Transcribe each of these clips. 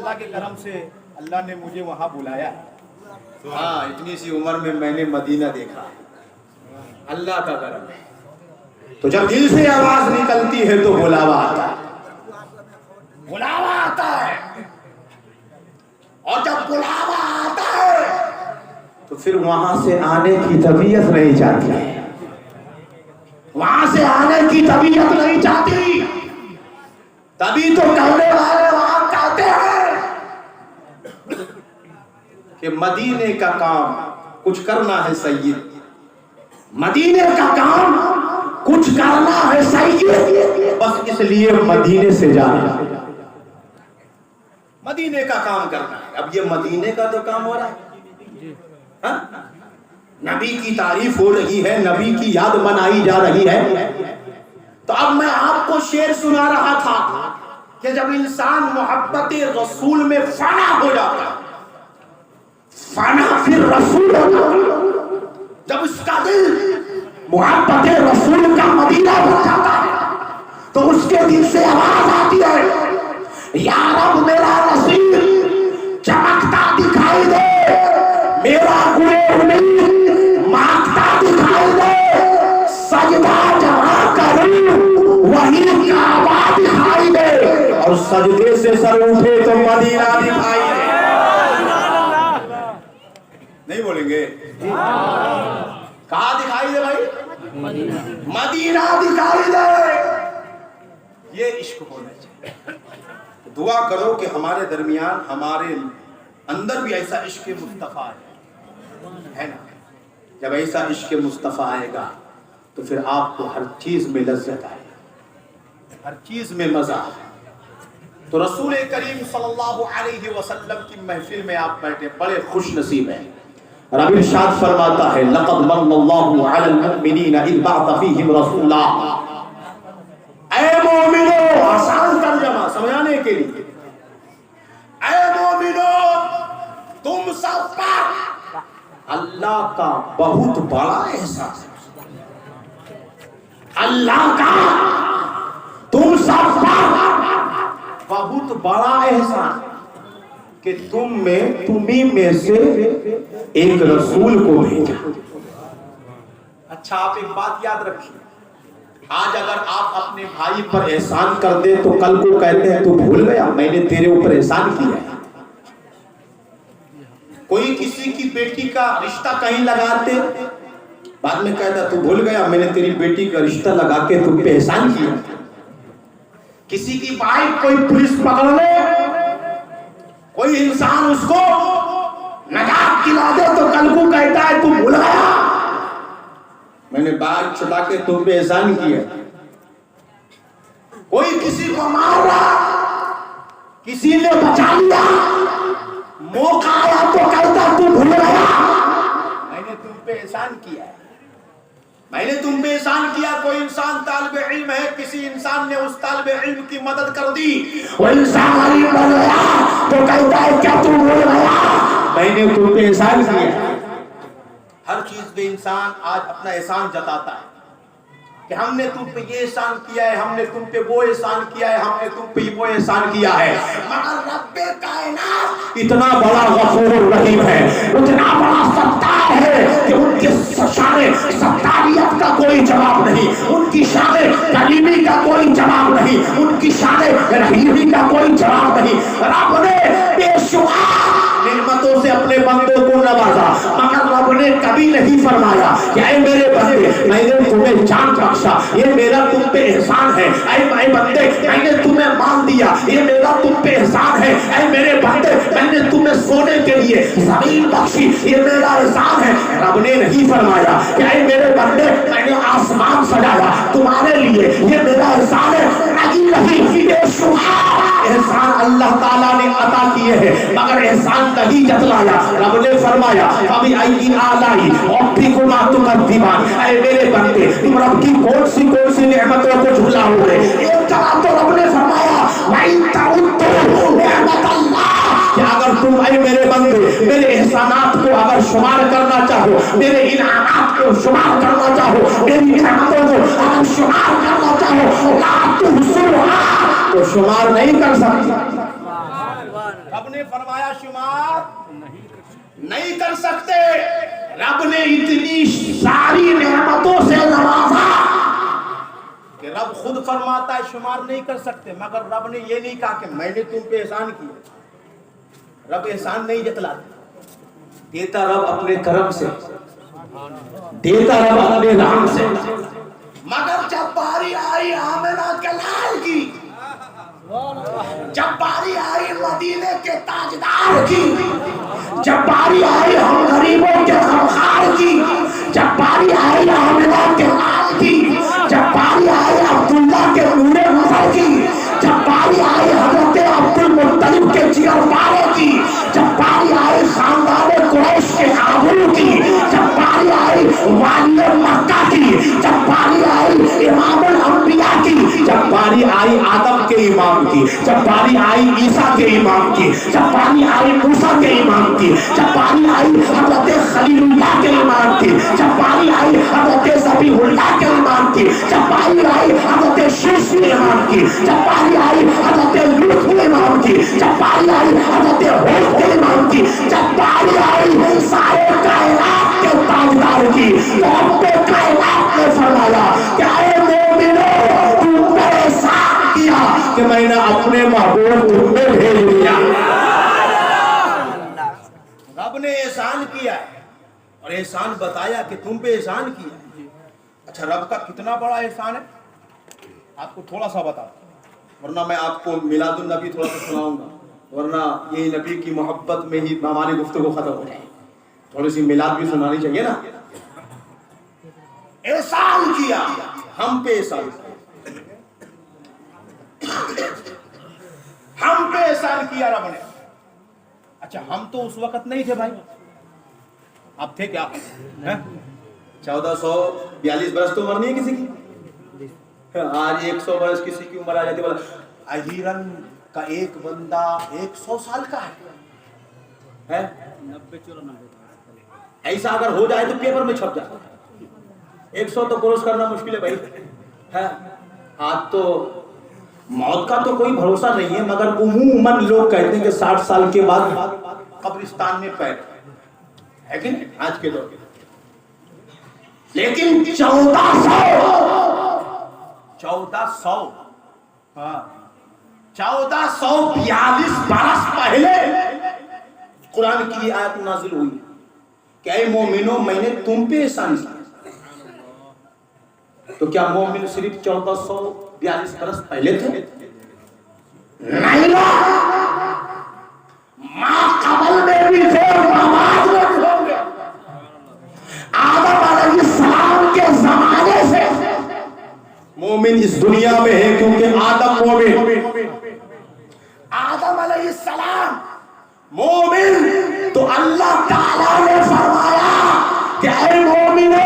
اللہ کے کرم سے اللہ نے مجھے وہاں بلایا ہے. ہاں اتنی سی عمر میں میں نے مدینہ دیکھا ہے، اللہ کا کرم ہے. تو جب دل سے آواز نکلتی ہے تو بلاوا آتا ہے، بلاوا آتا ہے. اور جب بلاوا آتا ہے تو پھر وہاں سے آنے کی طبیعت نہیں چاہتی ہے، وہاں سے آنے کی طبیعت نہیں چاہتی. تبھی تو کہنے والے وہاں کہتے ہیں کہ مدینے کا کام کچھ کرنا ہے سید، مدینے کا کام کچھ کرنا ہے سید، بس اس لیے مدینے سے جانا، مدینے کا کام کرنا ہے. اب یہ مدینے کا تو کام ہو رہا ہے، ہاں؟ نبی کی تعریف ہو رہی ہے، نبی کی یاد منائی جا رہی ہے. تو اب میں آپ کو شعر سنا رہا تھا کہ جب انسان محبت رسول میں فنا ہو جاتا ہے، فنا پھر رسول ہوتا ہے، جب اس کا دل محبت رسول کا مدینہ بن جاتا ہے تو اس کے دل سے آواز آتی ہے، یا رب میرا نصیب چمکتا دکھائی دے، میرا گلے امید مانگتا دکھائی دے، سجدہ جہاں کروں وہی کعبہ دکھائی دے، اور سجدے سے سر اٹھے تو مدینہ دکھائی دے. نہیں بولیں گے؟ کہاں دکھائی دے بھائی؟ مدینہ دکھائی دے. یہ عشق ہونا چاہیے. دعا کرو کہ ہمارے درمیان، ہمارے اندر بھی ایسا عشق مصطفیٰ ہے نا. جب ایسا عشق مصطفیٰ آئے گا تو پھر آپ کو ہر چیز میں لذت آئے گا، ہر چیز میں مزہ آئے گا. تو رسول کریم صلی اللہ علیہ وسلم کی محفل میں آپ بیٹھے، بڑے خوش نصیب ہیں. رب ارشاد فرماتا ہے، لقد من اللہ علی المؤمنین اذ بعث فیہم رسولا. اے مومنو، آسان ترجمہ سمجھانے کے لیے، اے مومنو تم سب پر اللہ کا بہت بڑا احسان ہے، اللہ کا تم سب پر بہت بڑا احسان کہ تمہیں میں سے ایک رسول کو بھیجا. اچھا آپ ایک بات یاد رکھیے، آج اگر آپ اپنے بھائی پر احسان کر دے تو کل کو کہتے ہیں تو بھول گیا میں نے تیرے اوپر احسان کیا ہے. کوئی کسی کی بیٹی کا رشتہ کہیں لگاتے، بعد میں کہتا تو بھول گیا میں نے تیری بیٹی کا رشتہ لگا کے تم پہ احسان کیا. کسی کی بائک کوئی پولیس پکڑ لے، کوئی انسان اس کو نجات دلا دے تو کل کو کہتا ہے تو بھول گیا میں نے بائک چھٹا کے تم پہ احسان کیا. کوئی کسی کو مار رہا، کسی نے بچا لیا، موقع آیا تو کہتا تو بھول گیا میں نے تم پہ احسان کیا ہے، میں نے تم پہ احسان کیا. کوئی انسان طالب علم ہے، کسی انسان نے اس طالب علم کی مدد کر دی، وہ انسان غریب بن گیا تو کہتا ہے کیا تم بھول گیا میں نے تم پہ احسان کیا. ہر چیز پہ انسان آج اپنا احسان جتاتا ہے کہ ہم نے تم پہ یہ احسان کیا ہے، ہم نے تم پہ وہ احسان کیا ہے، ہم نے تم پہ وہ احسان کیا ہے. مگر رب کائنات اتنا بڑا غفور رحیم ہے، اتنا بڑا ستار ہے کہ ان کی شان ستاریت کا کوئی جواب نہیں، ان کی شان کلیمی کا کوئی جواب نہیں، ان کی شان رحیمی کا کوئی جواب نہیں. رب نے بے شمار نعمتوں سے اپنے بندوں کو نوازا، مگر رب نے کبھی نہیں فرمایا کہ اے میرے بندے میں نے تمہیں جان بخشا، یہ میرا تم پہ احسان ہے. اے بندے میں نے تمہیں مال دیا، یہ میرا تم پہ احسان ہے. اے میرے بندے میں نے تمہیں سونے کے لیے زمین بخشی، یہ میرا احسان ہے. رب نے نہیں فرمایا کہ اے میرے بندے میں نے آسمان سجایا تمہارے لیے، یہ میرا احسان ہے. نہیں، بے شمار احسان اللہ تعالیٰ نے عطا کیے ہیں مگر احسان نہیں جتلایا. رب نے فرمایا فَبِأَيِّ آلَاءِ رَبِّكُمَا تُكَذِّبَانِ. اے میرے بندے تم رب کی کون سی نعمتوں کو جھٹلاؤ گے. ایک جگہ تو رب نے فرمایا وَإِن تَعُدُّوا نِعْمَتَ اللَّهِ، کہ اگر تم اے میرے بندے میرے احسانات کو اگر شمار کرنا چاہو، میرے انعامات کو شمار کرنا چاہو، میری نعمتوں کو اگر شمار کرنا چاہو، لَا تُحْصُوهَا، تو شمار نہیں کر سکتے. رب نے فرمایا شمار نہیں کر سکتے. رب نے اتنی ساری نعمتوں سے نوازا کہ رب خود فرماتا ہے شمار نہیں کر سکتے، مگر رب نے یہ نہیں کہا کہ میں نے تم پہ احسان کیا. رب احسان نہیں جتلاتا، دیتا رب اپنے کرم سے، دیتا رب اپنے رحم سے. مگر جب باری آئی آمنہ کے لال کی، جب باری آئی مدینے کے تاجدار کی، جب باری آئی ہم غریبوں کے غمخوار کی، جب باری آئی آمنہ کے لال کی، جب باری آئی عبداللہ کے نور نظر کی، جب باری آئی حضرت عبد المطلب کے جگر پارے کی، جب باری آئی خاندان قریش کے آبرو کی، جب باری آئی والی مکہ کی، جب باری آئی امام الانبیاء کی، جب باری آئی آدم کے امام کی، جب باری آئی عیسیٰ کے امام کی، جب باری آئی موسیٰ کے امام کی، جب باری آئی حضرت خلیل اللہ کے امام کی، جب باری آئی حضرت ذبیح اللہ کے امام کی، جب باری آئی حضرت شیش کے امام کی، جب باری آئی حضرت لوط کے امام کی، جب باری آئی حضرت ہود کے امام کی، جب باری آئی سارے کائنات کے تاجدار کی، تو رب کائنات نے فرمایا کہ اے مومنو تم پر احسان کیا کہ میں نے اپنے محبوب تم میں بھیج دیا. رب نے احسان کیا اور احسان بتایا کہ تم پہ احسان کیا. اچھا رب کا کتنا بڑا احسان ہے آپ کو تھوڑا سا بتا، ورنہ میں آپ کو میلاد النبی تھوڑا سا سناؤں گا، ورنہ یہی نبی کی محبت میں ہی ہماری گفتگو ختم ہو جائے. تھوڑی سی میلاد بھی سنانی چاہیے نا. احسان کیا ہم پہ، احسان ہم پہ احسان کیا رب نے. اچھا ہم تو اس وقت نہیں تھے بھائی، اب تھے کیا؟ 1442 برس تو عمر نہیں ہے کسی کی. آج 100 برس کسی کی عمر آ جاتی ہے. اہیرن کا ایک بندہ 100 سال کا ہے. 90-94 ایسا اگر ہو جائے تو پیپر میں چھپ جاتا ہے. 100 تو کروس کرنا مشکل ہے بھائی. آج تو موت کا تو کوئی بھروسہ نہیں ہے، مگر عموماً لوگ کہتے ہیں کہ 60 سال کے بعد قبرستان میں پیر ہے کہ نہیں آج کے دور. لیکن 1442 برس پہلے قرآن کی آیت نازل ہوئی کہ اے مومنو میں نے تم پہ احسان کیا. تو کیا مومن صرف 1442 برس پہلے تھے؟ نہیں، ماں قبل میں بھی تھے، بعد میں بھی ہوں گے. آدم علیہ السلام کے زمانے سے مومن اس دنیا میں ہے، کیونکہ آدم مومن، آدم علیہ السلام مومن. تو اللہ تعالیٰ نے فرمایا کہ اے مومنو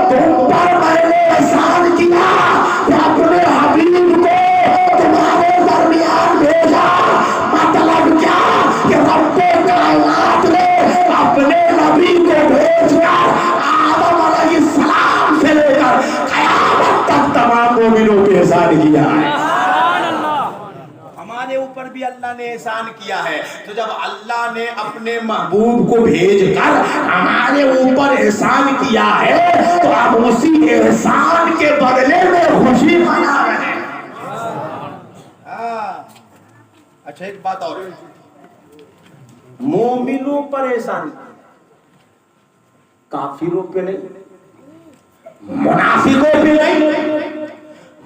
تم پر میں نے احسان کیا کہ اپنے حبیب کو تمہارے درمیان بھیجا. مطلب کیا کہ رب کائنات نے اپنے نبی کو بھیج کر آدم علیہ السلام سے لے کر قیامت تک تمام مومنوں پہ احسان کیا ہے. ہمارے اوپر بھی اللہ نے احسان کیا ہے. تو جب اللہ نے اپنے محبوب کو بھیج کر ہمارے اوپر احسان کیا ہے تو اب اسی احسان کے بدلے میں خوشی منا رہے ہیں. اچھا ایک بات اور، مومنوں پر احسان کافروں پہ نہیں، منافقوں پہ نہیں،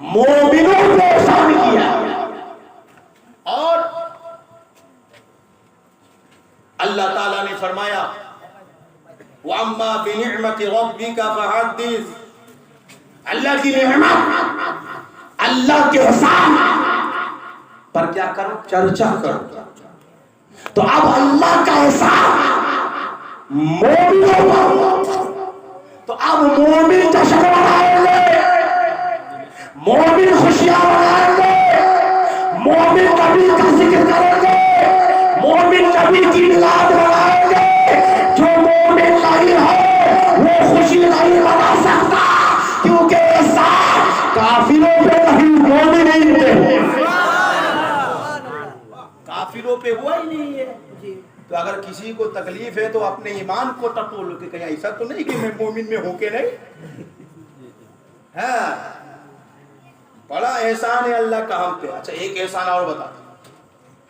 مومنوں پہ احسان کیا. اور اللہ تعالیٰ نے فرمایا وَأَمَّا بِنِعْمَةِ رَبِّكَ فَحَدِّثْ. اللہ کی نعمت، اللہ کے احسان پر کیا کرو؟ چرچا کرو. تو اب اللہ کا احسان مومنوں پر، تو اب مومن جشن منائیں گے، مومن خوشیاں منائیں گے، مومن نبی کا ذکر کریں گے، مومن نبی کی میلاد منائیں گے. جو مومن نہیں ہے وہ خوشی نہیں منا سکتا، کیونکہ احسان کافروں پہ نہیں مومنین پہ. کافروں پہ ہوا ہی نہیں ہے. تو اگر کسی کو تکلیف ہے تو اپنے ایمان کو ٹٹولو کہ کہیں ایسا تو نہیں کہ میں مومن میں ہوں کہ نہیں. ہاں بڑا احسان ہے اللہ کا ہم پہ. اچھا ایک احسان اور بتا.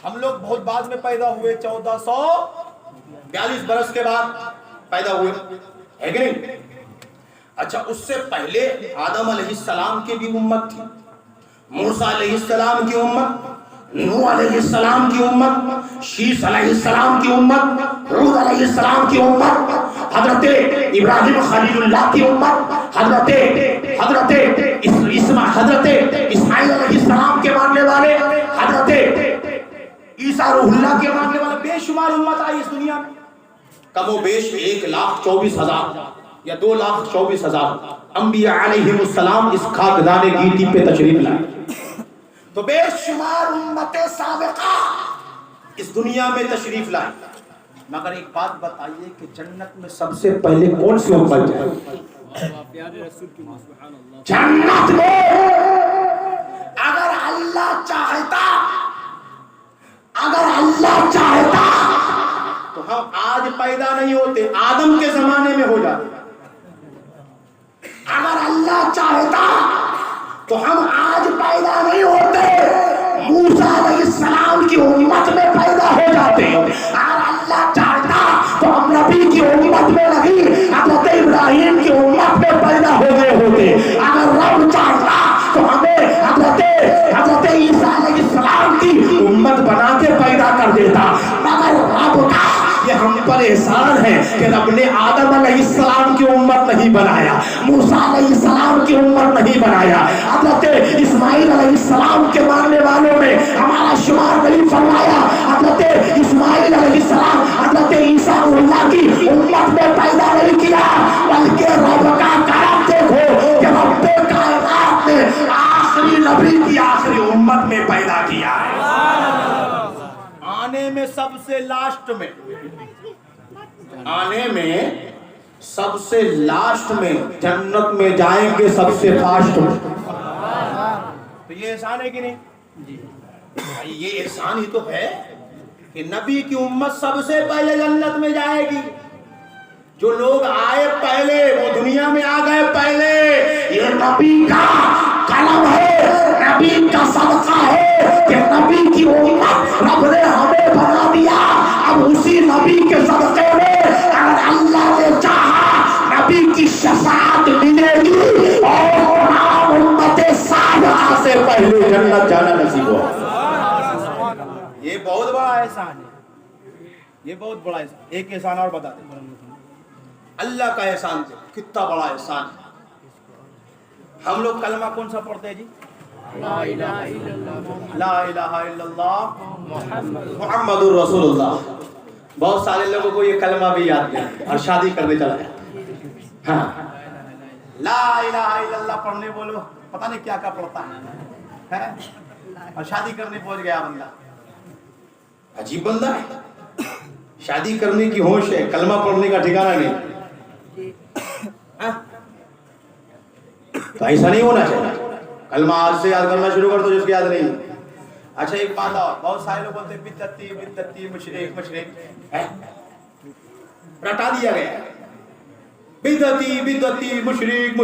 ہم لوگ بہت بعد میں پیدا ہوئے, 1442 برس کے بعد پیدا ہوئے, ہے کہ نہیں؟ اچھا اس سے پہلے آدم علیہ السلام کی بھی امت تھی, موسیٰ علیہ السلام کی امت, نوح علیہ السلام کی امت, شیس علیہ السلام کی امت, ہود علیہ السلام کی امت, حضرت ابراہیم خلیل اللہ کی امت, حضرت اسماعیل علیہ السلام کے ماننے والے, حضرت عیسیٰ روح اللہ کے ماننے والے, بے شمار امت آئی اس دنیا میں. کم و بیش 1,24,000 یا 2,24,000 انبیاء علیہم السلام اس خاکدان گیتی پہ تشریف لائے. تو بے شمار امت سابقہ اس دنیا میں تشریف لائے. مگر ایک بات بتائیے کہ جنت میں سب سے پہلے کون سی امت جائے؟ جنت میں اگر اللہ چاہتا تو ہم آج پیدا نہیں ہوتے, آدم کے زمانے میں ہو جاتے. اگر اللہ چاہتا تو ہم آج پیدا نہیں ہوتے, موسیٰ علیہ السلام کی امت میں پیدا ہو جاتے. اگر اللہ چاہتا تو ہم نبی کی امت میں نہیں, حضرت ابراہیم کی امت میں پیدا ہو گئے ہوتے. اگر رب چاہتا تو ہمیں حضرت عیسیٰ علیہ السلام کی امت بنا کے پیدا کر دیتا. مگر رب کا یہ ہم پر احسان ہے کہ رب نے آدم علیہ السلام کی امت نہیں بنایا, موسیٰ علیہ السلام کی امت نہیں بنایا, حضرت اسماعیل علیہ السلام کے ماننے والوں میں ہمارا شمار نہیں فرمایا. حضرت اسماعیل علیہ السلام حضرت عیسیٰ اللہ کی امت میں پیدا نہیں کیا, بلکہ رب کا کرم دیکھو کہ رب کائنات نے آخری نبی کی آخری امت میں پیدا کیا ہے. آنے میں سب سے لاسٹ میں, آنے میں سب سے لاسٹ میں, جنت میں جائیں گے سب سے فاسٹ میں. تو یہ احسان ہے کہ نہیں؟ یہ احسان ہی تو ہے کہ نبی کی امت سب سے پہلے جنت میں جائے گی. جو لوگ آئے پہلے وہ دنیا میں آ گئے پہلے. یہ نبی کا کرم ہے, نبی کا صدقہ ہے کہ نبی کی امت رب نے ہمیں بنا دیا. اب اسی نبی کے صدقے میں اگر اللہ نے چاہا نبی کی شفاعت ملے گی اور تمام امت صادقہ سے پہلے جنت جانا نصیب ہو. یہ بہت بڑا احسان ہے, یہ بہت بڑا احسان. ایک احسان اور بتا دیں, اللہ کا احسان کتنا بڑا احسان ہے. ہم لوگ کلمہ کون سا پڑھتے ہیں جی؟ لا الہ الا اللہ محمد الرسول اللہ. بہت سارے لوگوں کو یہ کلمہ بھی یاد ہے اور شادی کرنے چلا گیا. ہاں لا الہ الا اللہ پڑھنے بولو, پتہ نہیں کیا کیا پڑھتا ہے, اور شادی کرنے پہنچ گیا بندہ. عجیب بندہ ہے, شادی کرنے کی ہوش ہے, کلمہ پڑھنے کا ٹھکانہ نہیں. تو ایسا نہیں ہونا چاہیے. کلمہ آج سے یاد کرنا شروع کر دو جس کی یاد نہیں. اچھا ایک بات اور, بہت سارے لوگ بولتے ہیں بدعتی مشرک رٹا دیا گیا بدعتی مشرک.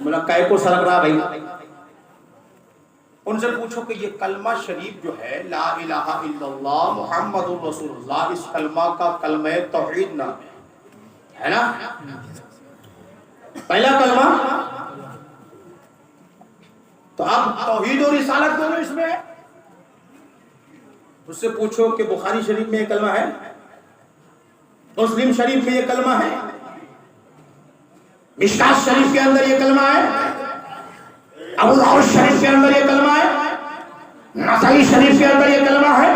بولا کائے کو سرک رہا بھائی. ان سے پوچھو کہ یہ کلمہ شریف جو ہے لا الہ الا اللہ محمد الرسول اللہ, اس کلمہ کا کلمہ توحید نام ہے نا, پہلا کلمہ. تو اب توحید اور رسالت دونوں اس میں ہے. اس سے پوچھو کہ بخاری شریف میں یہ کلمہ ہے, مسلم شریف میں یہ کلمہ ہے, مشکات شریف کے اندر یہ کلمہ ہے, ابو داؤد شریف کے اندر یہ کلمہ ہے, نسائی شریف کے اندر یہ کلمہ ہے,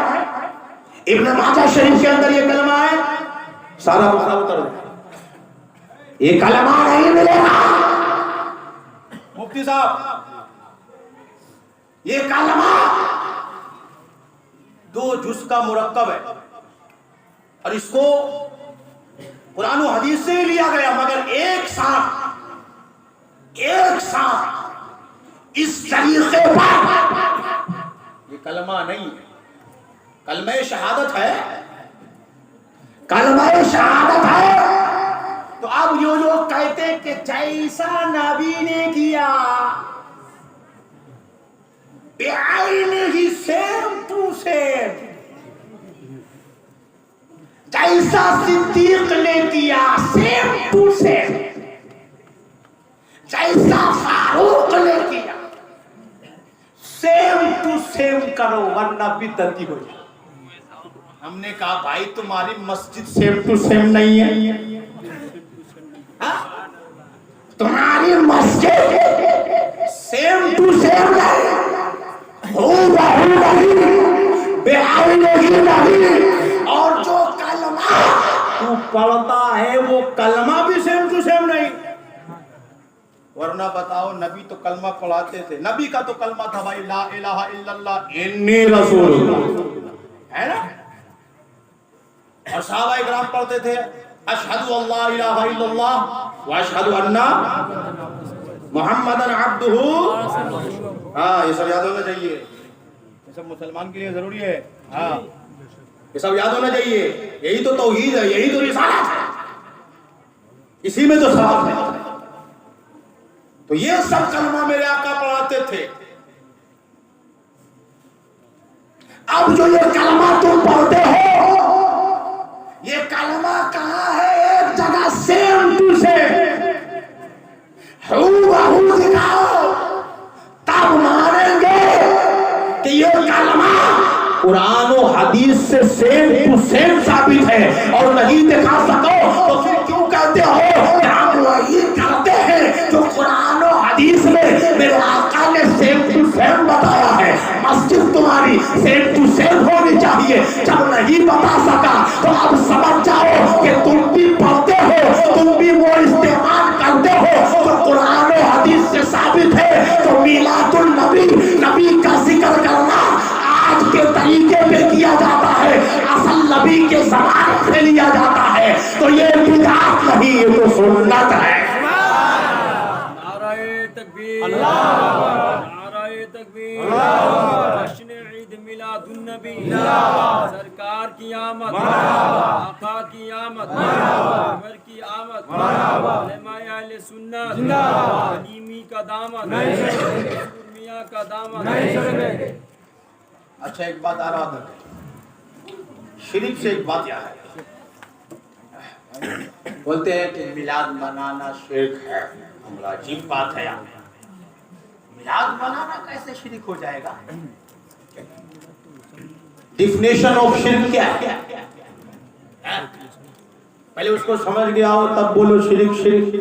ابن ماجہ شریف کے اندر یہ کلمہ ہے. سارا بخارا اتر دے, یہ کلمہ نہیں ملے گا. مفتی صاحب یہ کلمہ 2 جز کا مرکب ہے اور اس کو قرآن و حدیث سے ہی لیا گیا, مگر ایک ساتھ اس طریقے پر یہ کلمہ نہیں ہے. کلمہ شہادت ہے، کلمہ شہادت ہے. تو اب یہ لوگ کہتے کہ جیسا نبی نے کیا بعینہ سیم ٹو سیم، جیسا صدیق نے کیا سیم ٹو سیم، جیسا فاروق نے کیا سیم ٹو سیم کرو ورنہ بدعتی ہو جائے. ہم نے کہا بھائی تمہاری مسجد سیم ٹو سیم نہیں ہے، تمہاری مسجد سیم ٹو سیم نہیں، ہو بہو نہیں، بے آئینہ ہی نہیں، اور جو کلمہ تو پڑھتا ہے وہ کلمہ بھی سیم ٹو سیم نہیں. ورنہ بتاؤ نبی تو کلمہ پڑھاتے تھے، نبی کا تو کلمہ تھا بھائی لا الہ الا اللہ انی رسول اللہ، ہے نا؟ اور صحابہ اکرام پڑھتے تھے اشہد اللہ الہ الا اللہ واشہد ان محمدن عبدہ. ہاں یہ سب یاد ہونا چاہیے، یہ سب مسلمان کے لیے ضروری ہے. ہاں یہ سب یاد ہونا چاہیے، یہی تو توحید ہے، یہی تو رسالت ہے، اسی میں تو ثواب ہے. تو یہ سب کلمہ میرے آقا پڑھاتے تھے. اب جو یہ کلمہ تم پڑھتے ہو یہ کلمہ کہاں ہے؟ ایک جگہ سیم ٹو سیم ہو بہو دکھاؤ تب مانیں گے کہ یہ کلمہ قرآن و حدیث سے سیم ٹو سیم ثابت ہے. اور نہیں دکھا سکو تو پھر کیوں کہتے ہو کہ ہم وہی کرتے ہیں جو قرآن و حدیث میں میرے آقا نے سیم ٹو سیم بتایا ہے. مسجد تمہاری سیم ٹو سیم ہونی چاہیے. جب نہیں بتا سکا تو اب سمجھ جاؤ کہ تم بھی پڑھتے ہو، تم بھی وہ استعمال کرتے ہو جو قرآن و حدیث سے ثابت ہے. تو میلاد النبی، نبی کا ذکر کرنا آج کے طریقے پہ کیا جاتا ہے، اصل نبی کے زمانے سے لیا جاتا ہے. تو یہ بدعت نہیں، یہ تو سنت ہے. نعرہ تکبیر، نعرہ تکبیر، جشن عید میلاد النبی، سرکار کی آمد، آقا کی آمد، عمر کی آمد، علماء اہل سنت، علیمی کا دامن، میاں کا دامن. اچھا ایک بات آ رہا تھا، شرک سے ایک بات یاد ہے. بولتے ہیں کہ میلاد منانا شرک ہے. ہمارا عجیب بات ہے یار، میلاد منانا کیسے شرک ہو جائے گا؟ ڈیفینیشن آف شرک کیا ہے؟ پہلے اس کو سمجھ گیا ہو تب بولو شرک شرک.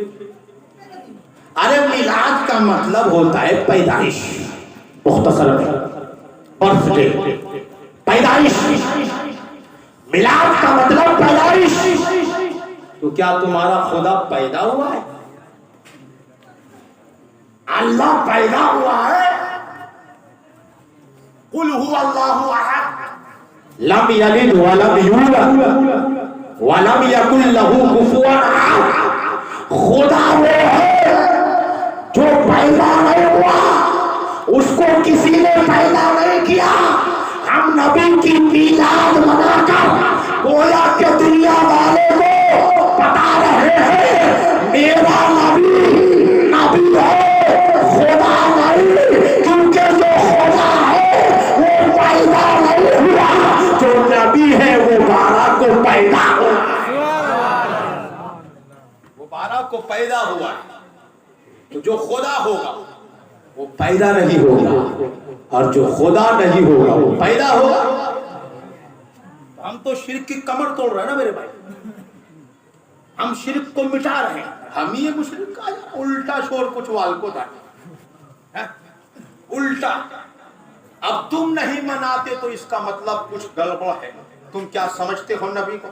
ارے میلاد کا مطلب ہوتا ہے پیدائش، مختصر برتھ ڈے، پیدائش. میلاد کا مطلب پیدائش. تو کیا تمہارا خدا پیدا ہوا ہے؟ اللہ پیدا ہوا ہے؟ قل هو اللہ احد لم یلد ولم یولد ولم یکن له کفوا احد. خدا وہ ہے جو پیدا نہیں ہوا، اس کو کسی نے پیدا نہیں کیا. ہم نبی کی میلاد منا کر گویا کہ دنیا والے کو بتا رہے ہیں میرا نبی نبی ہے، خدا نہیں. کیونکہ جو خدا ہے وہ پیدا نہیں ہوا، جو نبی ہے وہ بارہ کو پیدا ہوا، وہ بارہ کو پیدا ہوا. تو جو خدا ہوگا وہ پیدا نہیں ہوگا، اور جو خدا نہیں ہوگا وہ پیدا ہوگا. ہم تو شرک کی کمر توڑ رہے ہیں نا میرے بھائی، ہم شرک کو مٹا رہے ہیں. ہم یہ مشرک کا الٹا شور کچھ وال کو تھا الٹا. اب تم نہیں مناتے تو اس کا مطلب کچھ گڑبڑ ہے. تم کیا سمجھتے ہو نبی کو؟